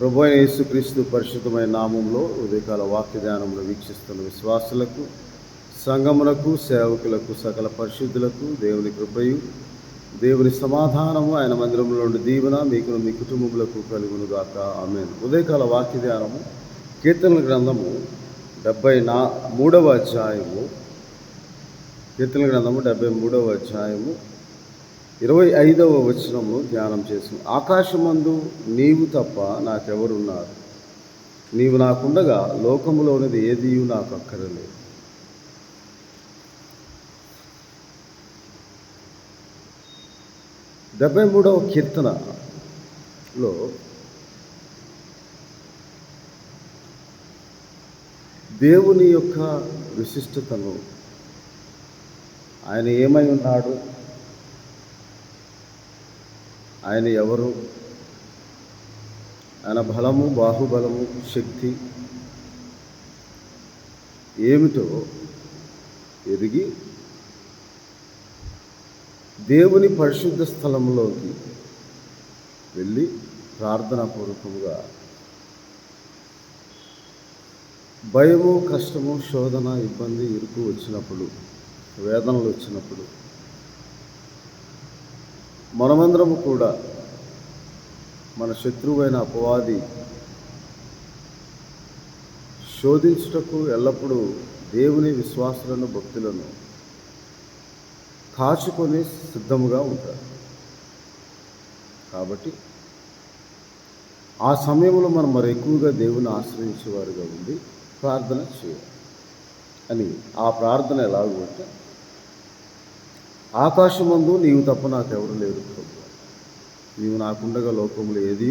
ప్రభు అయిన యేసుక్రీస్తు పరిశుద్ధమైన నామంలో ఉదయకాల వాక్య ధ్యానంలో వీక్షిస్తున్న విశ్వాసులకు, సంఘములకు, సేవకులకు, సకల పరిశుద్ధులకు దేవుని కృపయు, దేవుని సమాధానము, ఆయన మందిరంలో నుండి దీవెన మీకును మీ కుటుంబములకు కలుగునుగాక. ఆమేన్. ఉదయకాల వాక్య ధ్యానము కీర్తనల గ్రంథము 73వ అధ్యాయము. కీర్తనల గ్రంథము 73వ అధ్యాయము 25వ వచనము ధ్యానం చేసాం. ఆకాశమందు నీవు తప్ప నాకెవరున్నారు, నీవు నాకుండగా లోకములోనిది ఏదియు నాకు అక్కరలేదు. డెబ్బై 73వ కీర్తనలో దేవుని యొక్క విశిష్టతను, ఆయన ఏమై ఉన్నాడు, ఆయన ఎవరు, ఆయన బలము, బాహుబలము, శక్తి ఏమిటో ఎరిగి దేవుని పరిశుద్ధ స్థలంలోకి వెళ్ళి ప్రార్థనాపూర్వకంగా భయము, కష్టము, శోధన, ఇబ్బంది, ఇరుకు వచ్చినప్పుడు, వేదనలు వచ్చినప్పుడు మనమందరము కూడా మన శత్రువైన అపవాది శోధించుటకు ఎల్లప్పుడూ దేవుని విశ్వాసులను, భక్తులను కాచుకొని సిద్ధముగా ఉంటారు. కాబట్టి ఆ సమయంలో మనం మరి ఎక్కువగా దేవుని ఆశ్రయించేవారుగా ఉండి ప్రార్థన చేయాలి. అని ఆ ప్రార్థన ఎలాగో అంటే, ఆకాశమందు నీవు తప్ప నాకెవరు లేరు ప్రభు, నీవు నాకుండగా లోకములు ఏది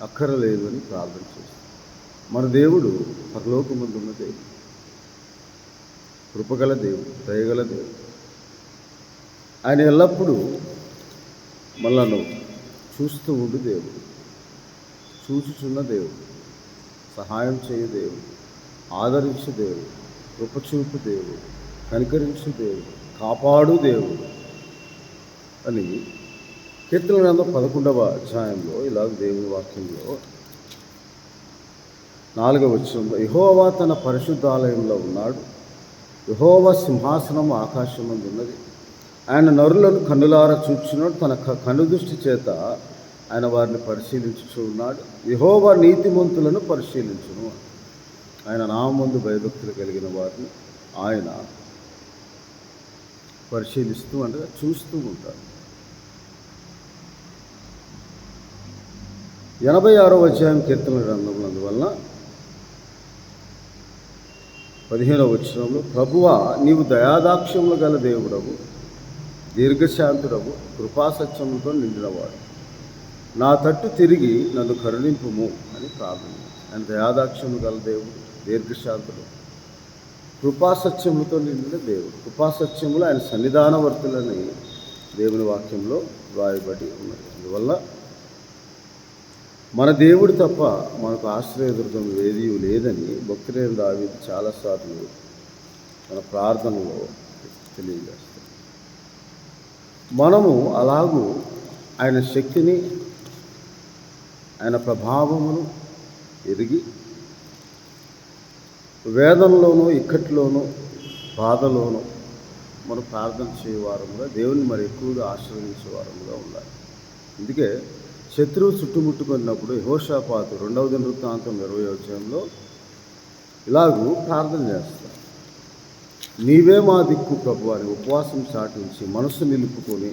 అక్కరలేదు అని ప్రార్థన చేస్తాం. మన దేవుడు పరలోకమందు ఉన్న దేవుడు, కృపగల దేవుడు, దయగల దేవుడు. ఆయన ఎల్లప్పుడూ మనలను చూస్తూ ఉండు దేవుడు, చూచుచున్న దేవుడు, సహాయం చేయు దేవుడు, ఆదరించు దేవుడు, కృపచూపు దేవుడు, కనికరించు దేవుడు, కాపాడు దేవుడు అని కీర్తనల గ్రంథం 11వ అధ్యాయంలో ఇలాగ దేవుని వాక్యంలో 4వ వచనంలో, యెహోవా తన పరిశుద్ధాలయంలో ఉన్నాడు, యెహోవా సింహాసనం ఆకాశమందు ఉన్నది, ఆయన నరులను కన్నులారా చూచున్నాడు, తన కనుదృష్టి చేత ఆయన వారిని పరిశీలించుచూ ఉన్నాడు. యెహోవా నీతిమంతులను పరిశీలించును, ఆయన నామందు భయభక్తులు కలిగిన వారిని ఆయన పరిశీలిస్తూ అంటే చూస్తూ ఉంటారు. 86వ అధ్యాయం కీర్తనల గ్రంథం అందువలన 15వ వచనంలో, ప్రభువా నీవు దయాదాక్ష్యములు గల దేవుడవు, దీర్ఘశాంతుడవు, కృపాసత్యములతో నిండినవాడు, నా తట్టు తిరిగి నన్ను కరుణింపుము అని ప్రార్థన. ఆయన దయాదాక్ష్యములు గల దేవుడు, దీర్ఘశాంతుడు, కృపాసత్యములతో నిండిన దేవుడు. కృపాసత్యములు ఆయన సన్నిధానవర్తులని దేవుని వాక్యంలో వ్రాయబడి ఉన్నది. అందువల్ల మన దేవుడు తప్ప మనకు ఆశ్రయదుర్గం ఏదీ లేదని భక్తుడైన దావీదు చాలాసార్లు మన ప్రార్థనలో తెలియజేస్తాం. మనము అలాగూ ఆయన శక్తిని, ఆయన ప్రభావమును ఎరిగి వేదనలోనూ, ఇక్కట్లోనూ, బాధలోనూ మనం ప్రార్థన చేయవారముగా, దేవుని మరి ఎక్కువగా ఆశ్రయించేవారముగా ఉండాలి. అందుకే శత్రువు చుట్టుముట్టుకున్నప్పుడు యెహోషాపాతు 2వ దినవృత్తాంతం 20వ అధ్యాయంలో ఇలాగూ ప్రార్థన చేస్తాం. నీవే మా దిక్కు ప్రభు అని ఉపవాసం చాటించి మనసు నిలుపుకొని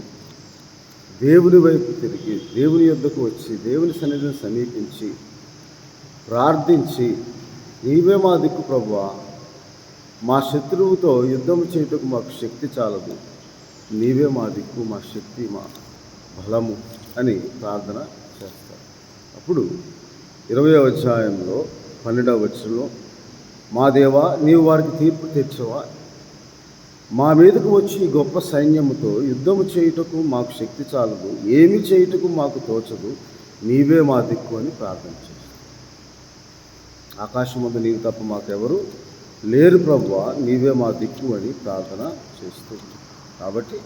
దేవుని వైపు తిరిగి దేవుని యొద్దకు వచ్చి దేవుని సన్నిధిని సమీపించి ప్రార్థించి, నీవే మా దిక్కు ప్రభువా, మా శత్రువుతో యుద్ధం చేయుటకు మాకు శక్తి చాలదు, నీవే మా దిక్కు, మా శక్తి, మా బలము అని ప్రార్థన చేస్తారు. అప్పుడు 20వ అధ్యాయంలో 12వ వచనంలో, మా దేవా నీవు వారికి తీర్పు తెచ్చవా, మా మీదకు వచ్చి గొప్ప సైన్యముతో యుద్ధము చేయుటకు మాకు శక్తి చాలదు, ఏమి చేయుటకు మాకు తోచదు, నీవే మా దిక్కు అని ప్రార్థన చేస్తారు. ఆకాశమందు నీవు తప్ప మాకెవరు లేరు ప్రభువా, నీవే మా దిక్కు అని ప్రార్థన చేస్తుంది. కాబట్టి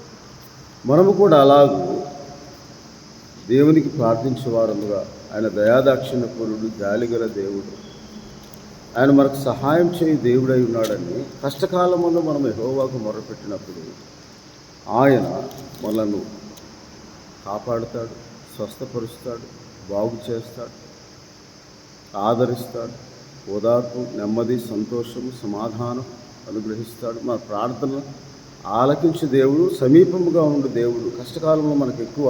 మనము కూడా అలాగూ దేవునికి ప్రార్థించేవారముగా ఆయన దయాదాక్షిణ్యపూరుడు, జాలిగల దేవుడు, ఆయన మనకు సహాయం చేయి దేవుడై ఉన్నాడని కష్టకాలం ముందు మనం యెహోవాకు మొరపెట్టినప్పుడు ఆయన మనల్ని కాపాడుతాడు, స్వస్థపరుస్తాడు, బాగు చేస్తాడు, ఆదరిస్తాడు, ఓదార్పు, నెమ్మది, సంతోషము, సమాధానం అనుగ్రహిస్తాడు. మన ప్రార్థన ఆలకించే దేవుడు, సమీపముగా ఉండే దేవుడు, కష్టకాలంలో మనకు ఎక్కువ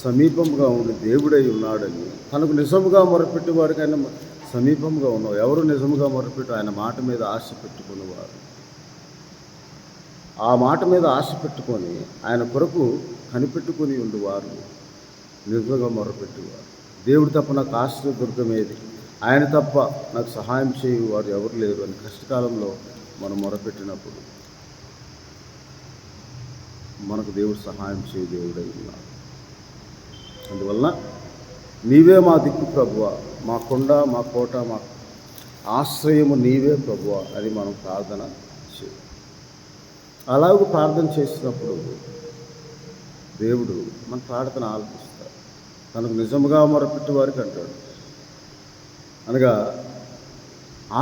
సమీపముగా ఉండే దేవుడై ఉన్నాడని తనకు నిజముగా మొరపెట్టి వారికి ఆయన సమీపంగా ఉన్నావు. ఎవరు నిజముగా మొరపెట్టు ఆయన మాట మీద ఆశ పెట్టుకునేవారు, ఆ మాట మీద ఆశ పెట్టుకొని ఆయన కొరకు కనిపెట్టుకొని ఉండేవారు నిజంగా మొరపెట్టేవారు. దేవుడు తప్ప నాకు ఆశ్రయ దుర్గమేది, ఆయన తప్ప నాకు సహాయం చేయవారు ఎవరు లేరు అని కష్టకాలంలో మనం మొరపెట్టినప్పుడు మనకు దేవుడు సహాయం చేయ దేవుడై ఉన్నాడు. అందువలన నీవే మా దిక్కు ప్రభువా, మా కొండ, మా కోట, మా ఆశ్రయము నీవే ప్రభువా అని మనం ప్రార్థన చేయాలి. అలాగూ ప్రార్థన చేసినప్పుడు దేవుడు మన ప్రార్థన ఆలకిస్తాడు. తనకు నిజముగా మొరపెట్టి వారికి అంటాడు, అనగా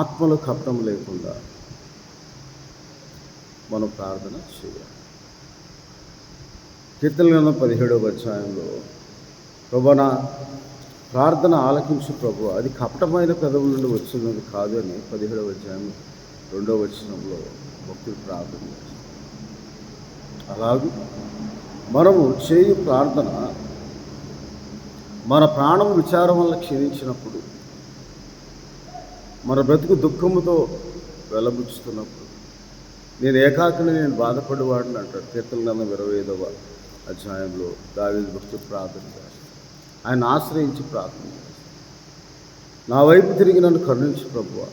ఆత్మలో కపటం లేకుండా మనం ప్రార్థన చేయాలి. కీర్తనల గ్రంథం 17వ అధ్యాయంలో ప్రభువా నా ప్రార్థన ఆలకించు ప్రభువా, అది కపటమైన పెదవుల నుండి వచ్చినది కాదు అని 17వ అధ్యాయం 2వ వచనంలో భక్తుడు ప్రార్థన చేస్తారు. అలాగే మనము చేయు ప్రార్థన మన ప్రాణం విచారం వల్ల క్షీణించినప్పుడు, మన బ్రతుకు దుఃఖముతో వెలబుచ్చుతున్నప్పుడు, నేను ఏకాకిని నేను బాధపడేవాడిని అంటాడు కీర్తనల గ్రంథం 25వ అధ్యాయంలో దావీదు భక్తుడు ప్రార్థన చేస్తాడు. ఆయన ఆశ్రయించి ప్రార్థన చేస్తాడు. నా వైపు తిరిగి నన్ను కరుణించు ప్రభువా,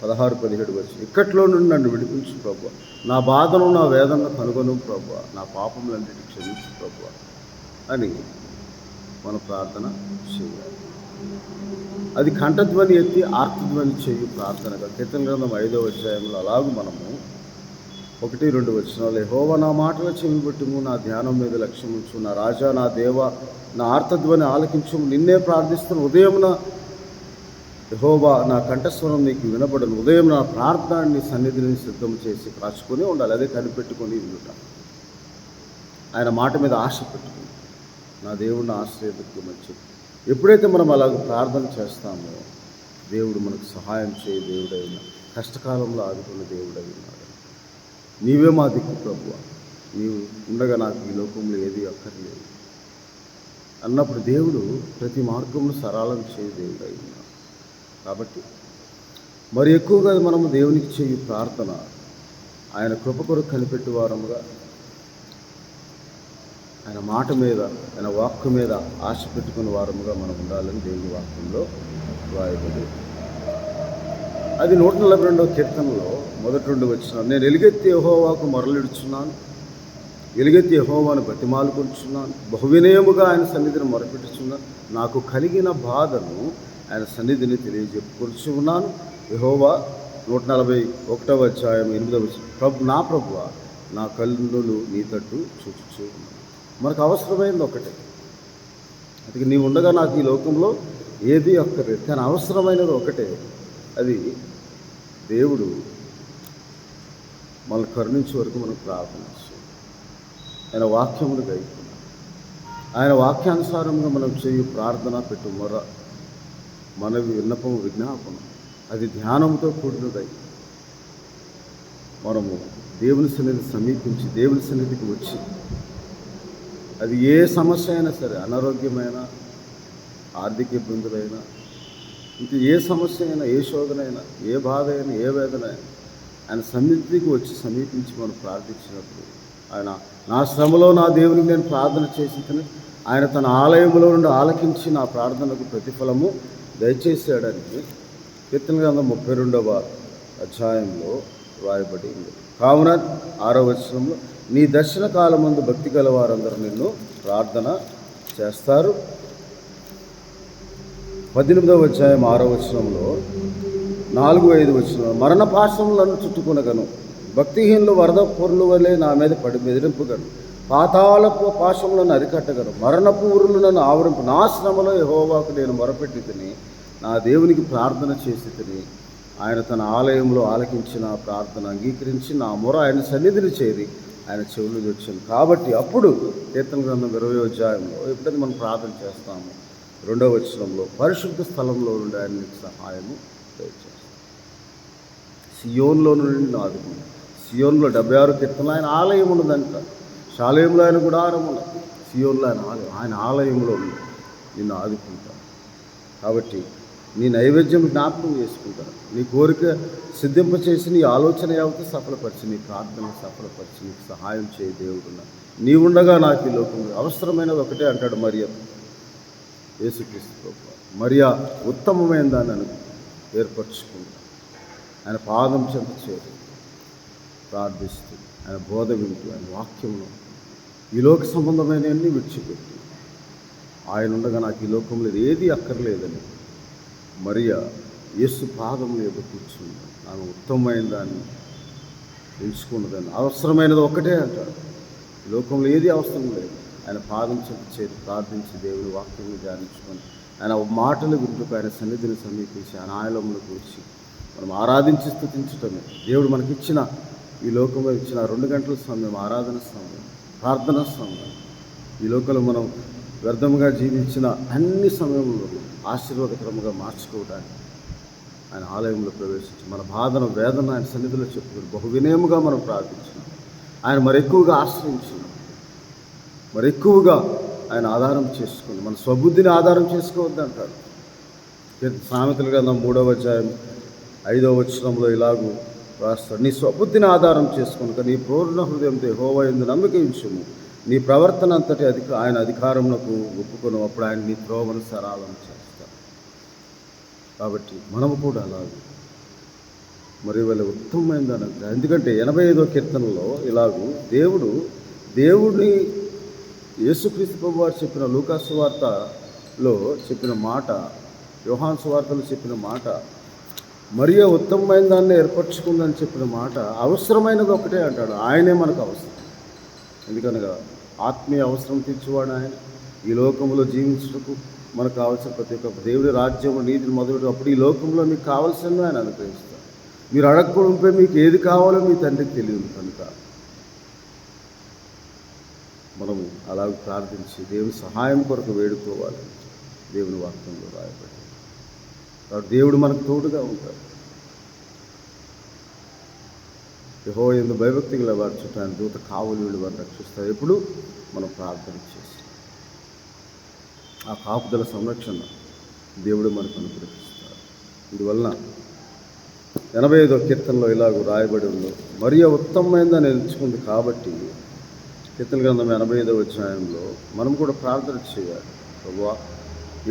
16-17 వచ్చి ఇక్కట్లో నుండి నన్ను విడిపించు ప్రభువా, నా బాధను నా వేదనను కనుగొను ప్రభువా, నా పాపములన్నిటిని క్షమించు ప్రభువా అని మన ప్రార్థన చేయాలి. అది కంఠధ్వని ఎత్తి ఆర్తధ్వని చేయు ప్రార్థనగా కీర్తన గ్రంథం 5వ అధ్యాయంలో అలాగూ మనము 1-2 వచనాలు, యెహోవా నా మాటల చెవిబెట్టుము, నా ధ్యానం మీద లక్ష్యం ఉంచు, నా రాజా నా దేవ నా ఆర్తధ్వని ఆలకించుము, నిన్నే ప్రార్థిస్తున్న ఉదయమున యెహోవా నా కంఠస్వరం నీకు వినబడను, ఉదయం నా ప్రార్థనని సన్నిధిని సిద్ధం చేసి కాచుకొని ఉండాలి. అదే కనిపెట్టుకొని ఉండుట, ఆయన మాట మీద ఆశ పెట్టుకుని నా దేవుడిని ఆశ్రయదుర్గమని చెప్పి ఎప్పుడైతే మనం అలాగ ప్రార్థన చేస్తామో దేవుడు మనకు సహాయం చేయ దేవుడైన కష్టకాలంలో ఆదుకున్న దేవుడై ఉన్నాడు. నీవే మా దిక్కు ప్రభువా, నీవు ఉండగా నాకు ఈ లోకంలో ఏది అక్కర్లేదు అన్నప్పుడు దేవుడు ప్రతి మార్గమును సరళం చేయ దేవుడై ఉన్నాడు. కాబట్టి మరి ఎక్కువగా మనము దేవునికి చేయు ప్రార్థన ఆయన కృప కొరకు కనిపెట్టే వారముగా, ఆయన మాట మీద, ఆయన వాక్కు మీద ఆశ పెట్టుకున్న వారముగా మనం ఉండాలని దేవుని వాక్యంలో రాయబడి. అది 142వ కీర్తనలో మొదటి 2 వచనాలు, నేను ఎలుగెత్తి యెహోవాకు మొరలిడుచున్నాను, ఎలుగెత్తి యెహోవాను బతిమాలుకొంచున్నాను, బహువినయముగా ఆయన సన్నిధిని మొరపెట్టుచున్నాను, నాకు కలిగిన బాధను ఆయన సన్నిధిని తెలియజెప్పుకొచ్చు ఉన్నాను. యెహోవా 141వ అధ్యాయం 8వ వచనం, నా ప్రభువా నా కన్నులు నీ తట్టు చూచుచూ ఉన్నాను. మనకు అవసరమైనది ఒకటే, అది నీవు ఉండగా నాకు ఈ లోకంలో ఏది అక్కర్లేదు, కానీ అవసరమైనది ఒకటే, అది దేవుడు మనల్ని కరుణించే వరకు మనం ప్రార్థన చేయాలి. ఆయన వాక్యమును గైకొనాలి. ఆయన వాక్యానుసారంగా మనం చేయు ప్రార్థన, పెట్టు మొర, మన విన్నపము, విజ్ఞాపనం అది ధ్యానంతో కూడినదై మనము దేవుని సన్నిధిని సమీపించి దేవుని సన్నిధికి వచ్చి, అది ఏ సమస్య అయినా సరే, అనారోగ్యమైన, ఆర్థిక ఇబ్బందులైనా, ఇంక ఏ సమస్య అయినా, ఏ శోధన అయినా, ఏ బాధ అయినా, ఏ వేదన అయినా ఆయన సన్నిధికి వచ్చి సమీపించి మనం ప్రార్థించినప్పుడు ఆయన నా శ్రమలో నా దేవునికి నేను ప్రార్థన చేసి ఆయన తన ఆలయంలో నుండి ఆలకించి నా ప్రార్థనకు ప్రతిఫలము దయచేసాడని కీర్తన గ్రంథం 32వ అధ్యాయంలో రాయబడి ఉంది. కావున 6వ వచనంలో, నీ దర్శన కాలమందు భక్తి గల వారందరూ నిన్ను ప్రార్థన చేస్తారు. 18వ అధ్యాయం 6వ వచనంలో 4-5 వచనంలో, మరణ పాశములను చుట్టుకొనగను, భక్తిహీనులు వరద పొర్లు వలె నా మీద పడి బెదిరింపగను, పాతాళపు పాశములను అరికట్టగలరు, మరణపు ఊరులు నన్ను ఆవరింపు. నా శ్రమలో యెహోవాకు నేను మొరపెట్టి తిని, నా దేవునికి ప్రార్థన చేసి తిని, ఆయన తన ఆలయంలో ఆలకించిన ప్రార్థన అంగీకరించి నా మొర ఆయన సన్నిధిని చేరి ఆయన చెవులు వచ్చాను. కాబట్టి అప్పుడు కీర్తన గ్రంథం 20వ అధ్యాయంలో ఎప్పుడైతే మనం ప్రార్థన చేస్తాము 2వ వచనంలో పరిశుద్ధ స్థలంలో నుండి ఆయన నీకు సహాయము దయచేస్తాడు. సియోన్లో నుండి ఆదుకుని. సియోన్లో 76 కీర్తనలు ఆయన ఆలయం ఉన్నదంట. శాలేంలో ఆయన గుడారం ఉన్నది, సియోన్లో ఆయన ఆలయం. ఆయన ఆలయంలో నిన్ను ఆదుకుంటాను. కాబట్టి నీ నైవేద్యం జ్ఞాపకం చేసుకుంటాను. నీ కోరిక సిద్ధింపచేసి నీ ఆలోచన యావత్తు సఫలపరిచి, నీ ప్రార్థన సఫలపరిచి నీకు సహాయం చేయి దేవుడున్నా. నీ ఉండగా నాకు ఈ లోకంలో అవసరమైనది ఒకటే అంటాడు మరియా, యేసుక్రీస్తు ప్రభువు. మరియా ఉత్తమమైన దాన్ని ఏర్పరచుకుంటా ఆయన పాదం చెంత చేరి ప్రార్థిస్తూ, ఆయన బోధ వింటూ, ఆయన వాక్యంలో ఈ లోక సంబంధమైనవన్నీ విడిచిపెట్టి ఆయన ఉండగా నాకు ఈ లోకంలో ఏది అక్కర్లేదని మరియా యేసు పాదం మీద కూర్చుంది. ఆమె ఉత్తమమైన దాన్ని ఎంచుకున్నదాన్ని. అవసరమైనది ఒకటే అంటాడు. ఈ లోకంలో ఏది అవసరం లేదు. ఆయన పాదం చెంత చేరి ప్రార్థించి దేవుని వాక్యాన్ని ధ్యానించుకొని ఆయన మాటలు వింటూ ఆయన సన్నిధిని సమీపించి ఆయన ఆలయంలోకి వచ్చి మనం ఆరాధించి స్తుతించటమే. దేవుడు మనకిచ్చిన ఈ లోకంలో ఇచ్చిన 2 గంటల సమయం, ఆరాధన సమయం, ప్రార్థన సమయం. ఈ లోకంలో మనం వ్యర్థంగా జీవించిన అన్ని సమయంలో ఆశీర్వాదకరంగా మార్చుకోవడానికి ఆయన ఆలయంలో ప్రవేశించి మన బాధను వేదన ఆయన సన్నిధిలో చెప్పుకుని బహు వినయముగా మనం ప్రార్థించినాం. ఆయన మరెక్కువగా ఆశ్రయించినాం, మరెక్కువగా ఆయన ఆధారం చేసుకుని మన స్వబుద్ధిని ఆధారం చేసుకోవద్దు అంటాడు. సామెతల గ్రంథం 3వ అధ్యాయం 5వ వచనంలో ఇలాగూ రాస్తాడు, నీ స్వబుద్ధిని ఆధారం చేసుకుని నీ పూర్ణ హృదయంతో యెహోవా యందు నమ్మిక ఉంచుము. నీ ప్రవర్తన అంతటి ఆయన అధికారమునకు ఒప్పుకొని అప్పుడు ఆయన నీ త్రోవను సరళం చేస్తాడు. కాబట్టి మనము కూడా అలాగే మరి వాళ్ళ ఉత్తమమైనదని అంటారు. ఎందుకంటే 85వ కీర్తనలో ఇలాగూ దేవుడిని యేసుక్రీస్తు ప్రభువారు చెప్పిన లూకాసు సువార్తలో చెప్పిన మాట, యోహాను సువార్తలో చెప్పిన మాట, మరియా ఉత్తమమైన దాన్ని ఏర్పరచుకుందని చెప్పిన మాట అవసరమైనది ఒకటే అంటాడు. ఆయనే మనకు అవసరం. ఎందుకనగా ఆత్మీయ అవసరం తీర్చేవాడు ఆయన. ఈ లోకంలో జీవించుటకు మనకు కావాల్సిన ప్రతి ఒక్క దేవుడి రాజ్యం నీతిని మొదలు అప్పుడు ఈ లోకంలో మీకు కావాల్సిన ఆయన అనుగ్రహిస్తాడు. మీరు అడగకుండా మీకు ఏది కావాలో మీ తండ్రికి తెలియదు. కనుక మనము అలాగ ప్రార్థించి దేవుని సహాయం కొరకు వేడుకోవాలి. దేవుని వాక్యంలో రాయబడి కాబట్టి దేవుడు మనకు తోడుగా ఉంటాడు. యెహోవా యందు భయభక్తి గల వారి చుట్టూ ఆయన దూత కావలి వారిని రక్షిస్తారు. ఎప్పుడు మనం ప్రార్థన చేసి ఆ కాపుదల సంరక్షణ దేవుడు మనకు అనుగ్రహిస్తాడు. ఇందువలన 85వ కీర్తనలో ఇలాగూ రాయబడి ఉంది, మరియా ఉత్తమమైనదని ఎంచుకుంది. కాబట్టి కీర్తన గ్రంథం 85వ అధ్యాయంలో మనం కూడా ప్రార్థన చేయాలి. ప్రభువా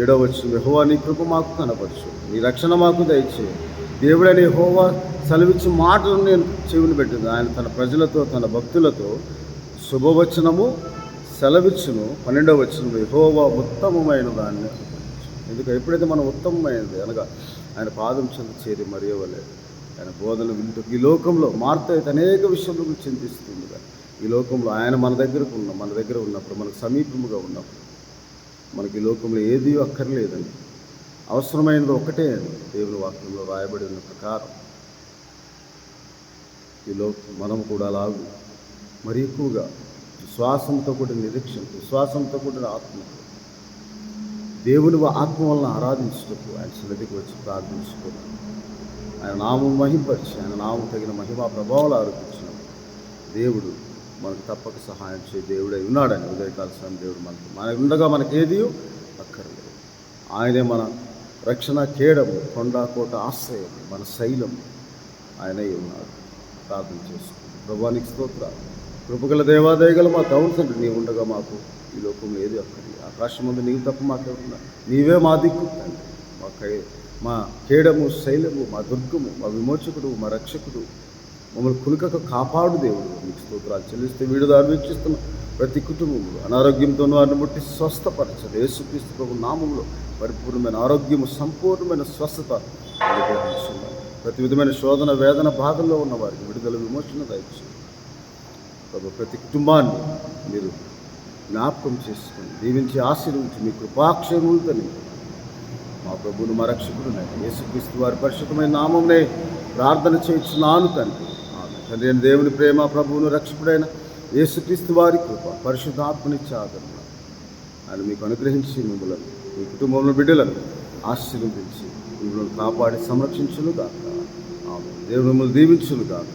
7వ వచనం, యెహోవా నీ కృప మాకు కనపరచు, నీ రక్షణ మాకు దయచేయి. దేవుడని యెహోవా సెలవిచ్చిన మాటలను నేను చెవిని పెట్టింది. ఆయన తన ప్రజలతో తన భక్తులతో శుభవచనము సెలవిచ్చును. 12వ వచనం, యెహోవా ఉత్తమమైన దాన్ని. ఎందుకంటే ఎప్పుడైతే మనం ఉత్తమమైనది అనగా ఆయన పాదం చెంత చేరి మరియ వలె ఆయన బోధనలు వింటూ ఈ లోకంలో మార్త అయితే అనేక విషయంలో చింతిస్తుంది. ఈ లోకంలో ఆయన మన దగ్గర ఉన్నప్పుడు మనకు సమీపముగా ఉన్నప్పుడు మనకి ఈ లోకంలో ఏదీ అక్కర్లేదండి. అవసరమైనది ఒకటే అని దేవుని వాక్యంలో రాయబడి ఉన్న ప్రకారం ఈ మనము కూడా అలాగూ మరి ఎక్కువగా విశ్వాసంతో కూడిన నిరీక్షణ, విశ్వాసంతో కూడిన ఆత్మ, దేవుని ఆత్మ వలన ఆరాధించుటకు ఆయన సన్నిధికి వచ్చి ప్రార్థించుకోవాలి. ఆయన నామం మహింపరిచి ఆయన నామం తగిన మహిమా ప్రభావాలు ఆరోపించిన దేవుడు మనకు తప్పక సహాయం చేయ దేవుడై ఉన్నాడని ఉదయకాల సమయం దేవుడు మన ఉండగా మనకేది అక్కర్లేదు. ఆయనే మన రక్షణ కేడము, కొండకోట ఆశ్రయం, మన శైలం ఆయనే ఉన్నాడు. ప్రార్థన చేసుకుంది. ప్రభువానికి స్తోత్రాలు. కృపగల దేవాదయగల మా తండ్రి, నీవు ఉండగా మాకు ఈ లోకంలో ఏది అక్కర్లేదు. ఆకాశం ముందు నీవు తప్ప మాకెవరున్నా, నీవే మా దిక్కు తండ్రి. మా కేడము, శైలము, మా దుర్గము, మా విమోచకుడు, మా రక్షకుడు, మమ్మల్ని కునుకక కాపాడు దేవుడు. నీకు స్తోత్రాలు చెల్లిస్తే వీడుదారు వీక్షిస్తున్న ప్రతి కుటుంబంలో అనారోగ్యంతో వారిని ముట్టి స్వస్థపరచదు. యేసుక్రీస్తు ప్రభు నామంలో పరిపూర్ణమైన ఆరోగ్యము, సంపూర్ణమైన స్వస్థత అనుగ్రహించున్నాను. ప్రతి విధమైన శోధన, వేదన, బాధల్లో ఉన్న వారికి విడుదల, విమోచన దయచేయండి ప్రభు. ప్రతి కుటుంబాన్ని మీరు జ్ఞాపకం చేసుకొని దీవించి ఆశీర్వించి మీ కృపాక్షేములతో మా ప్రభువును మా రక్షకుడు యేసుక్రీస్తు వారి పరిశుద్ధమైన నామమునే ప్రార్థన చేయించున్నాను తండ్రి. తండ్రి అయిన దేవుని ప్రేమ, ప్రభువును రక్షకుడైన యేసుక్రీస్తు వారి కృప, పరిశుద్ధాత్మనిచ్చే ఆదరణ ఆయన మీకు అనుగ్రహించి మిమ్మల్ని మీ కుటుంబంలో బిడ్డలను ఆశీర్వదించి మిమ్మల్ని కాపాడి సంరక్షించును గాక. దేవుడు మిమ్మల్ని దీవించును గాక.